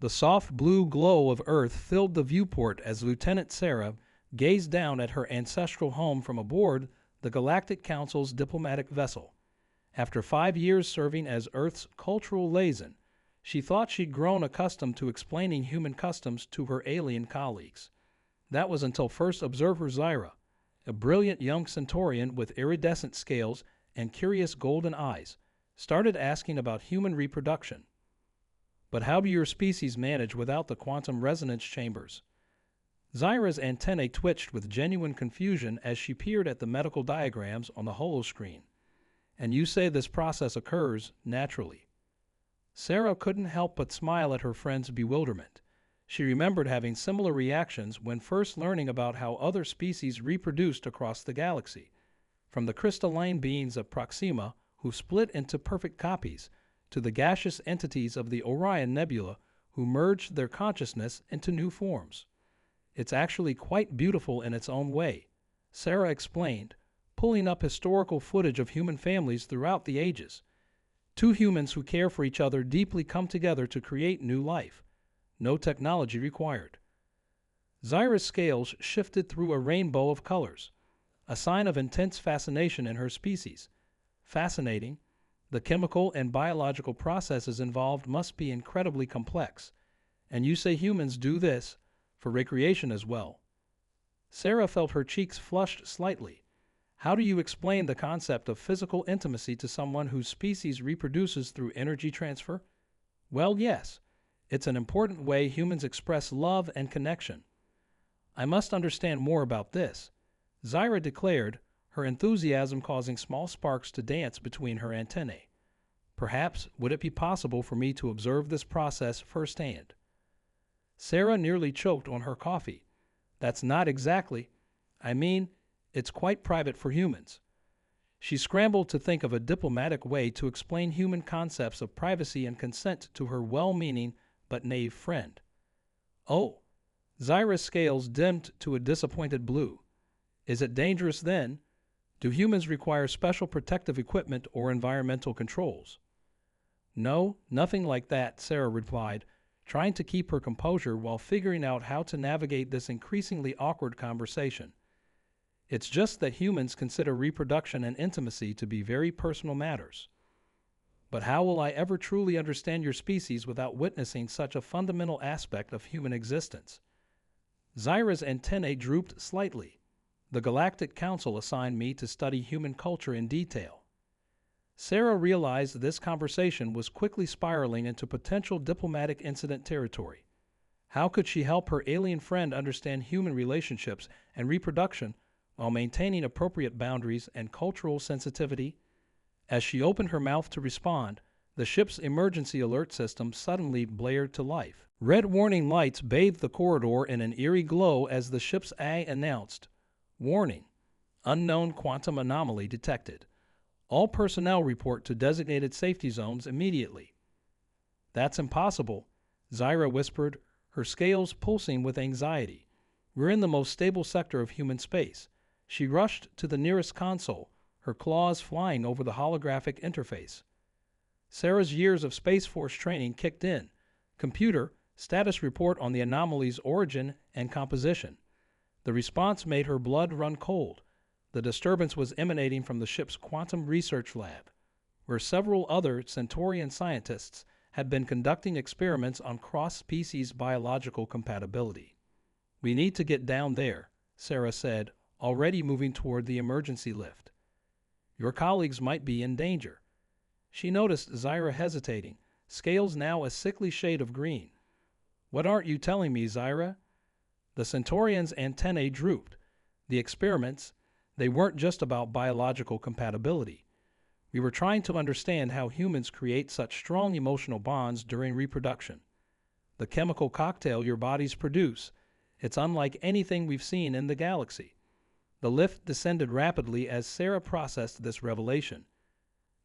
The soft blue glow of Earth filled the viewport as Lieutenant Sarah gazed down at her ancestral home from aboard the Galactic Council's diplomatic vessel. After 5 years serving as Earth's cultural liaison, she thought she'd grown accustomed to explaining human customs to her alien colleagues. That was until First Observer Zyra, a brilliant young Centaurian with iridescent scales and curious golden eyes, started asking about human reproduction. But how do your species manage without the quantum resonance chambers? Zyra's antennae twitched with genuine confusion as she peered at the medical diagrams on the holoscreen. And you say this process occurs naturally. Sarah couldn't help but smile at her friend's bewilderment. She remembered having similar reactions when first learning about how other species reproduced across the galaxy, from the crystalline beings of Proxima, who split into perfect copies, to the gaseous entities of the Orion Nebula, who merged their consciousness into new forms. It's actually quite beautiful in its own way, Sarah explained, pulling up historical footage of human families throughout the ages. Two humans who care for each other deeply come together to create new life. No technology required. Zyra's scales shifted through a rainbow of colors, a sign of intense fascination in her species. Fascinating. The chemical and biological processes involved must be incredibly complex. And you say humans do this for recreation as well. Sarah felt her cheeks flushed slightly. How do you explain the concept of physical intimacy to someone whose species reproduces through energy transfer? Well, yes. It's an important way humans express love and connection. I must understand more about this, Zyra declared, her enthusiasm causing small sparks to dance between her antennae. Perhaps would it be possible for me to observe this process firsthand? Sarah nearly choked on her coffee. That's not exactly. I mean, it's quite private for humans. She scrambled to think of a diplomatic way to explain human concepts of privacy and consent to her well-meaning but naive friend. Oh, Zyra's scales dimmed to a disappointed blue. Is it dangerous then? Do humans require special protective equipment or environmental controls? No, nothing like that, Sarah replied, trying to keep her composure while figuring out how to navigate this increasingly awkward conversation. It's just that humans consider reproduction and intimacy to be very personal matters. But how will I ever truly understand your species without witnessing such a fundamental aspect of human existence? Zyra's antennae drooped slightly. The Galactic Council assigned me to study human culture in detail. Sarah realized this conversation was quickly spiraling into potential diplomatic incident territory. How could she help her alien friend understand human relationships and reproduction while maintaining appropriate boundaries and cultural sensitivity? As she opened her mouth to respond, the ship's emergency alert system suddenly blared to life. Red warning lights bathed the corridor in an eerie glow as the ship's A announced, "Warning, unknown quantum anomaly detected. All personnel report to designated safety zones immediately." "That's impossible," Zyra whispered, her scales pulsing with anxiety. "We're in the most stable sector of human space." She rushed to the nearest console, her claws flying over the holographic interface. Sarah's years of Space Force training kicked in. Computer, status report on the anomaly's origin and composition. The response made her blood run cold. The disturbance was emanating from the ship's quantum research lab, where several other Centaurian scientists had been conducting experiments on cross-species biological compatibility. "We need to get down there," Sarah said, already moving toward the emergency lift. "Your colleagues might be in danger." She noticed Zyra hesitating, scales now a sickly shade of green. "What aren't you telling me, Zyra?" The Centaurian's antennae drooped. The experiments, they weren't just about biological compatibility. We were trying to understand how humans create such strong emotional bonds during reproduction. The chemical cocktail your bodies produce, it's unlike anything we've seen in the galaxy. The lift descended rapidly as Sarah processed this revelation.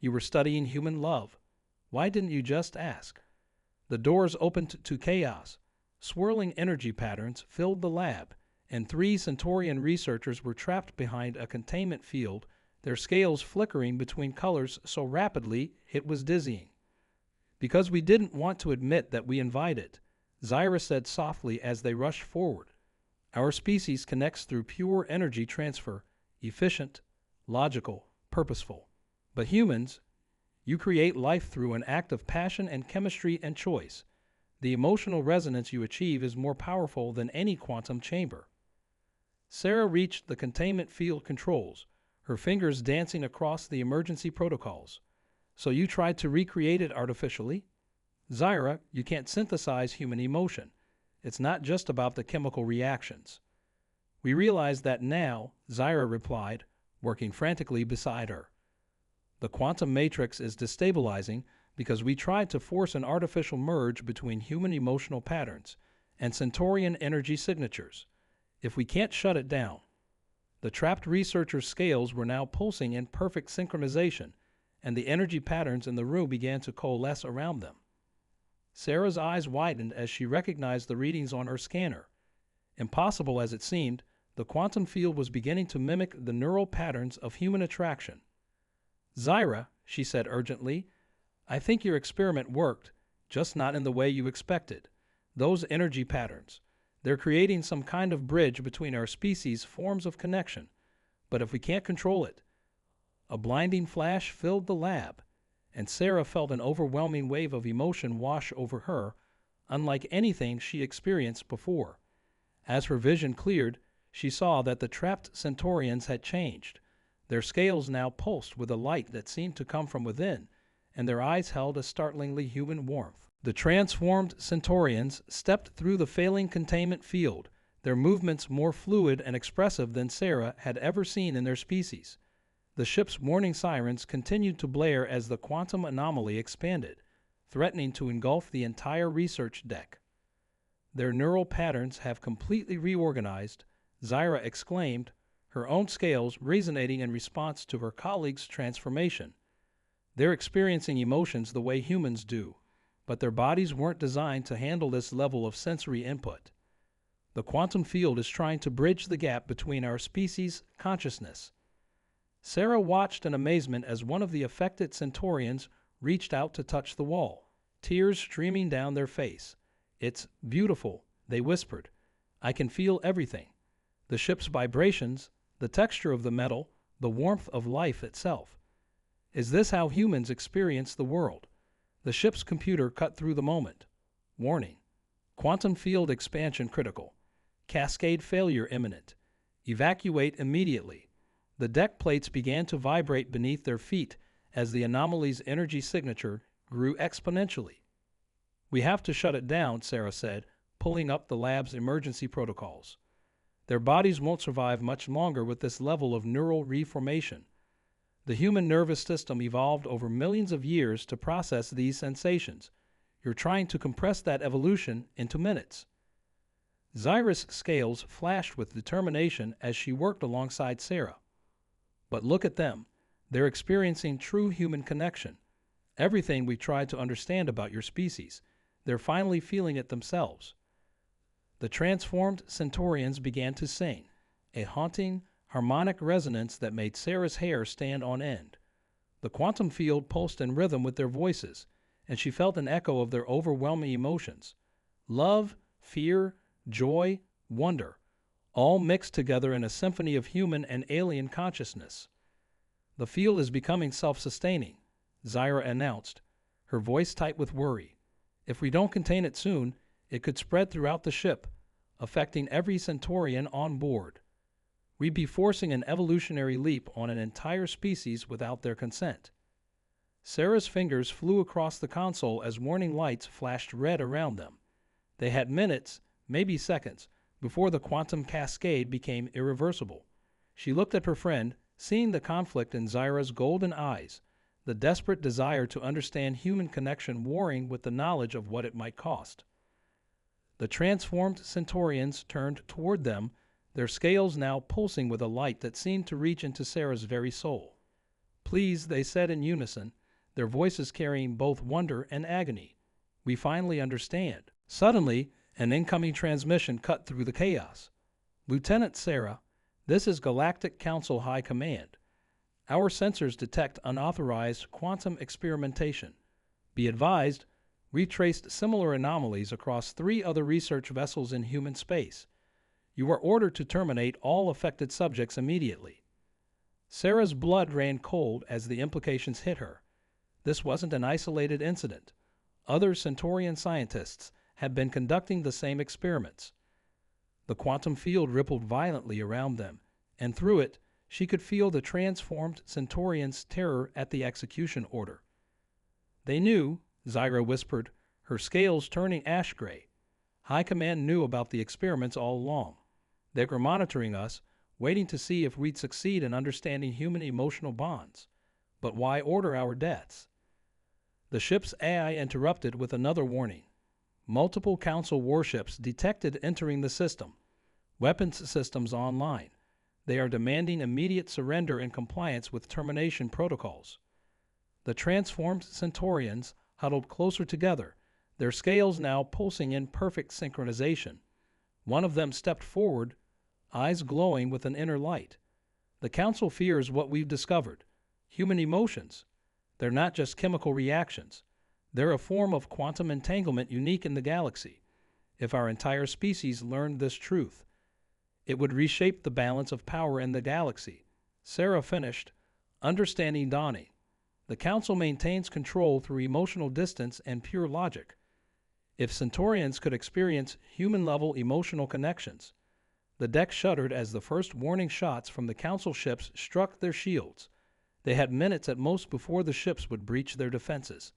"You were studying human love. Why didn't you just ask?" The doors opened to chaos. Swirling energy patterns filled the lab, and 3 Centaurian researchers were trapped behind a containment field, their scales flickering between colors so rapidly it was dizzying. "Because we didn't want to admit that we invited," Zyra said softly as they rushed forward. "Our species connects through pure energy transfer, efficient, logical, purposeful. But humans, you create life through an act of passion and chemistry and choice. The emotional resonance you achieve is more powerful than any quantum chamber." Sarah reached the containment field controls, her fingers dancing across the emergency protocols. "So you tried to recreate it artificially?" "Zyra, you can't synthesize human emotion. It's not just about the chemical reactions." "We realize that now," Zyra replied, working frantically beside her. "The quantum matrix is destabilizing because we tried to force an artificial merge between human emotional patterns and Centaurian energy signatures. If we can't shut it down." The trapped researchers' scales were now pulsing in perfect synchronization, and the energy patterns in the room began to coalesce around them. Sarah's eyes widened as she recognized the readings on her scanner. Impossible as it seemed, the quantum field was beginning to mimic the neural patterns of human attraction. "Zyra," she said urgently, "I think your experiment worked, just not in the way you expected. Those energy patterns, they're creating some kind of bridge between our species' forms of connection. But if we can't control it—" A blinding flash filled the lab, and Sarah felt an overwhelming wave of emotion wash over her, unlike anything she experienced before. As her vision cleared, she saw that the trapped Centaurians had changed. Their scales now pulsed with a light that seemed to come from within, and their eyes held a startlingly human warmth. The transformed Centaurians stepped through the failing containment field, their movements more fluid and expressive than Sarah had ever seen in their species. The ship's warning sirens continued to blare as the quantum anomaly expanded, threatening to engulf the entire research deck. "Their neural patterns have completely reorganized," Zyra exclaimed, her own scales resonating in response to her colleagues' transformation. "They're experiencing emotions the way humans do, but their bodies weren't designed to handle this level of sensory input. The quantum field is trying to bridge the gap between our species' consciousness." Sarah watched in amazement as one of the affected Centaurians reached out to touch the wall, tears streaming down their face. "It's beautiful," they whispered. "I can feel everything. The ship's vibrations, the texture of the metal, the warmth of life itself. Is this how humans experience the world?" The ship's computer cut through the moment. "Warning. Quantum field expansion critical. Cascade failure imminent. Evacuate immediately." The deck plates began to vibrate beneath their feet as the anomaly's energy signature grew exponentially. "We have to shut it down," Sarah said, pulling up the lab's emergency protocols. "Their bodies won't survive much longer with this level of neural reformation. The human nervous system evolved over millions of years to process these sensations. You're trying to compress that evolution into minutes." Zyra's scales flashed with determination as she worked alongside Sarah. "But look at them. They're experiencing true human connection. Everything we tried to understand about your species, they're finally feeling it themselves." The transformed Centaurians began to sing, a haunting, harmonic resonance that made Sarah's hair stand on end. The quantum field pulsed in rhythm with their voices, and she felt an echo of their overwhelming emotions. Love, fear, joy, wonder, all mixed together in a symphony of human and alien consciousness. "The field is becoming self-sustaining," Zyra announced, her voice tight with worry. "If we don't contain it soon, it could spread throughout the ship, affecting every Centaurian on board. We'd be forcing an evolutionary leap on an entire species without their consent." Sarah's fingers flew across the console as warning lights flashed red around them. They had minutes, maybe seconds, before the quantum cascade became irreversible. She looked at her friend, seeing the conflict in Zyra's golden eyes, the desperate desire to understand human connection warring with the knowledge of what it might cost. The transformed Centaurians turned toward them, their scales now pulsing with a light that seemed to reach into Sarah's very soul. "Please," they said in unison, their voices carrying both wonder and agony. "We finally understand." Suddenly, an incoming transmission cut through the chaos. "Lieutenant Sarah, this is Galactic Council High Command. Our sensors detect unauthorized quantum experimentation. Be advised, We traced similar anomalies across 3 other research vessels in human space. You are ordered to terminate all affected subjects immediately." Sarah's blood ran cold as the implications hit her. This wasn't an isolated incident. Other Centaurian scientists had been conducting the same experiments. The quantum field rippled violently around them, and through it, she could feel the transformed Centaurians' terror at the execution order. "They knew," Zyra whispered, her scales turning ash-gray. "High Command knew about the experiments all along. They were monitoring us, waiting to see if we'd succeed in understanding human emotional bonds. But why order our deaths?" The ship's AI interrupted with another warning. "Multiple Council warships detected entering the system. Weapons systems online. They are demanding immediate surrender and compliance with termination protocols." The transformed Centaurians huddled closer together, their scales now pulsing in perfect synchronization. One of them stepped forward, eyes glowing with an inner light. "The Council fears what we've discovered. Human emotions. They're not just chemical reactions. They're a form of quantum entanglement unique in the galaxy. If our entire species learned this truth, it would reshape the balance of power in the galaxy." Sarah finished, understanding dawning. "The Council maintains control through emotional distance and pure logic. If Centaurians could experience human-level emotional connections." The deck shuddered as the first warning shots from the Council ships struck their shields. They had minutes at most before the ships would breach their defenses.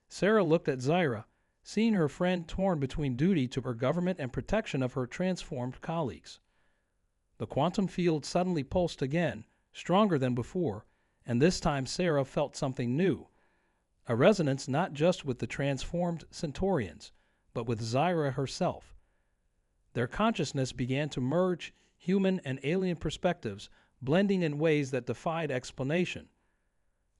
Sarah looked at Zyra, seeing her friend torn between duty to her government and protection of her transformed colleagues. The quantum field suddenly pulsed again, stronger than before, and this time Sarah felt something new. A resonance not just with the transformed Centaurians, but with Zyra herself. Their consciousness began to merge human and alien perspectives, blending in ways that defied explanation.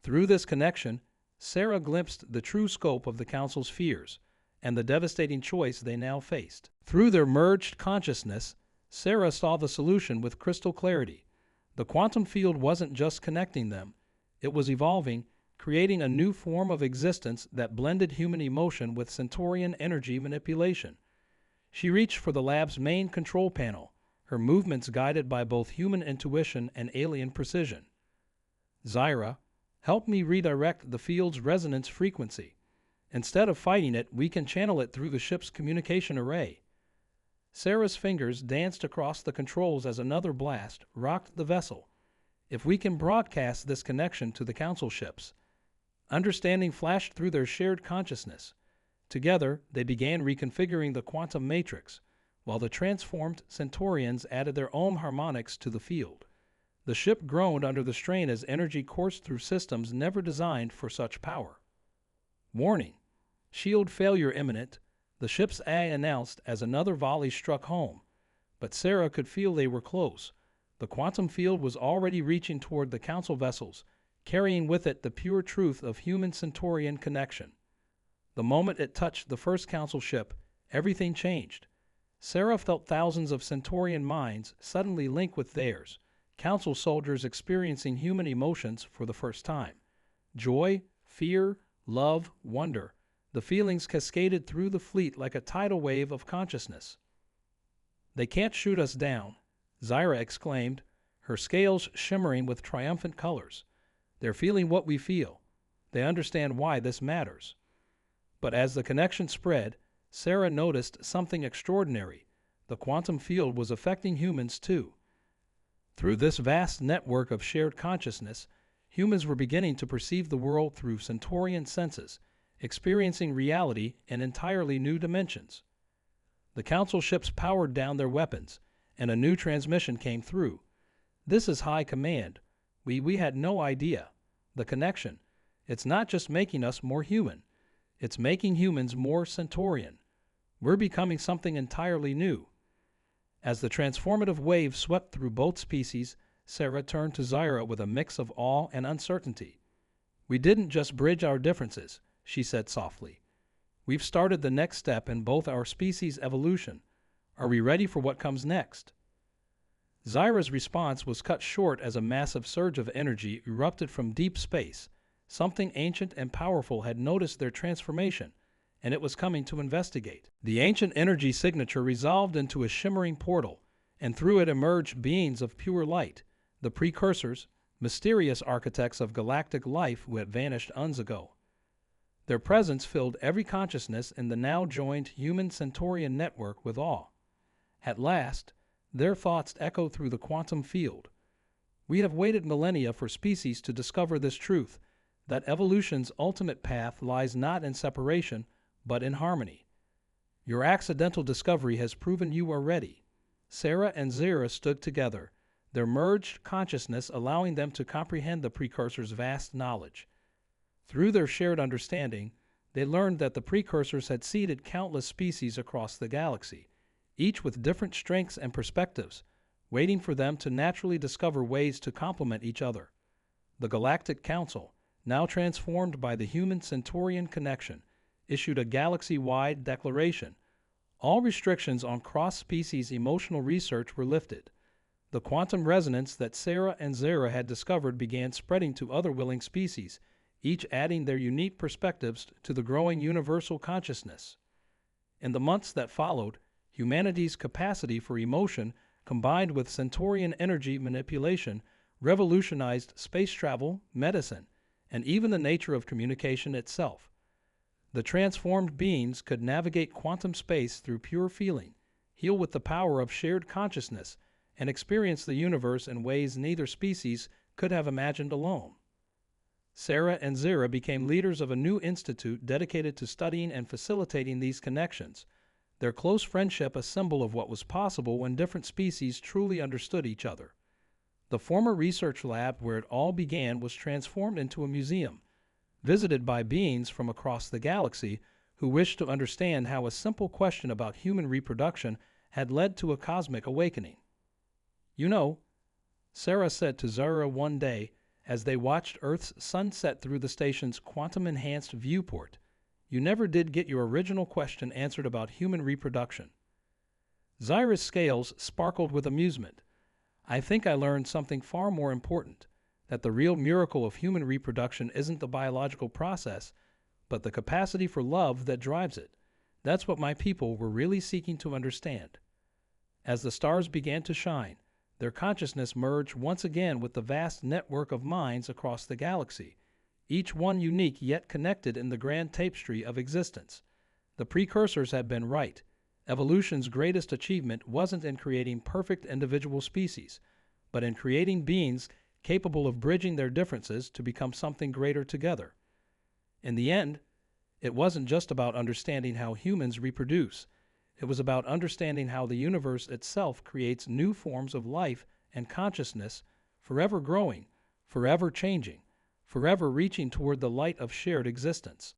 Through this connection, Sarah glimpsed the true scope of the Council's fears and the devastating choice they now faced. Through their merged consciousness, Sarah saw the solution with crystal clarity. The quantum field wasn't just connecting them, it was evolving, creating a new form of existence that blended human emotion with Centaurian energy manipulation. She reached for the lab's main control panel, her movements guided by both human intuition and alien precision. "Zyra, help me redirect the field's resonance frequency. Instead of fighting it, we can channel it through the ship's communication array." Sarah's fingers danced across the controls as another blast rocked the vessel. "If we can broadcast this connection to the Council ships." Understanding flashed through their shared consciousness. Together, they began reconfiguring the quantum matrix, while the transformed Centaurians added their own harmonics to the field. The ship groaned under the strain as energy coursed through systems never designed for such power. "Warning! Shield failure imminent," the ship's AI announced as another volley struck home. But Sarah could feel they were close. The quantum field was already reaching toward the Council vessels, carrying with it the pure truth of human-Centaurian connection. The moment it touched the first Council ship, everything changed. Sarah felt thousands of Centaurian minds suddenly link with theirs, Council soldiers experiencing human emotions for the first time. Joy, fear, love, wonder. The feelings cascaded through the fleet like a tidal wave of consciousness. "They can't shoot us down," Zyra exclaimed, her scales shimmering with triumphant colors. "They're feeling what we feel. They understand why this matters." But as the connection spread, Sarah noticed something extraordinary. The quantum field was affecting humans too. Through this vast network of shared consciousness, humans were beginning to perceive the world through Centaurian senses, experiencing reality in entirely new dimensions. The Council ships powered down their weapons, and a new transmission came through. "This is High Command. We had no idea. The connection. It's not just making us more human. It's making humans more Centaurian. We're becoming something entirely new." As the transformative wave swept through both species, Sarah turned to Zyra with a mix of awe and uncertainty. "We didn't just bridge our differences," she said softly. "We've started the next step in both our species' evolution. Are we ready for what comes next?" Zyra's response was cut short as a massive surge of energy erupted from deep space. Something ancient and powerful had noticed their transformation, and it was coming to investigate. The ancient energy signature resolved into a shimmering portal, and through it emerged beings of pure light, the precursors, mysterious architects of galactic life who had vanished eons ago. Their presence filled every consciousness in the now joined human-Centaurian network with awe. At last, their thoughts echoed through the quantum field. We have waited millennia for species to discover this truth, that evolution's ultimate path lies not in separation, but in harmony. Your accidental discovery has proven you are ready. Sarah and Zira stood together, their merged consciousness allowing them to comprehend the precursor's vast knowledge. Through their shared understanding, they learned that the precursors had seeded countless species across the galaxy, each with different strengths and perspectives, waiting for them to naturally discover ways to complement each other. The Galactic Council, now transformed by the human-Centaurian connection, issued a galaxy-wide declaration. All restrictions on cross-species emotional research were lifted. The quantum resonance that Sarah and Zira had discovered began spreading to other willing species, each adding their unique perspectives to the growing universal consciousness. In the months that followed, humanity's capacity for emotion, combined with Centaurian energy manipulation, revolutionized space travel, medicine, and even the nature of communication itself. The transformed beings could navigate quantum space through pure feeling, heal with the power of shared consciousness, and experience the universe in ways neither species could have imagined alone. Sarah and Zira became leaders of a new institute dedicated to studying and facilitating these connections, their close friendship a symbol of what was possible when different species truly understood each other. The former research lab where it all began was transformed into a museum, visited by beings from across the galaxy who wished to understand how a simple question about human reproduction had led to a cosmic awakening. "You know," Sarah said to Zira one day as they watched Earth's sunset through the station's quantum-enhanced viewport, "you never did get your original question answered about human reproduction." Zira's scales sparkled with amusement. "I think I learned something far more important, that the real miracle of human reproduction isn't the biological process, but the capacity for love that drives it. That's what my people were really seeking to understand." As the stars began to shine, their consciousness merged once again with the vast network of minds across the galaxy, each one unique yet connected in the grand tapestry of existence. The precursors had been right. Evolution's greatest achievement wasn't in creating perfect individual species, but in creating beings capable of bridging their differences to become something greater together. In the end, it wasn't just about understanding how humans reproduce. It was about understanding how the universe itself creates new forms of life and consciousness, forever growing, forever changing, forever reaching toward the light of shared existence.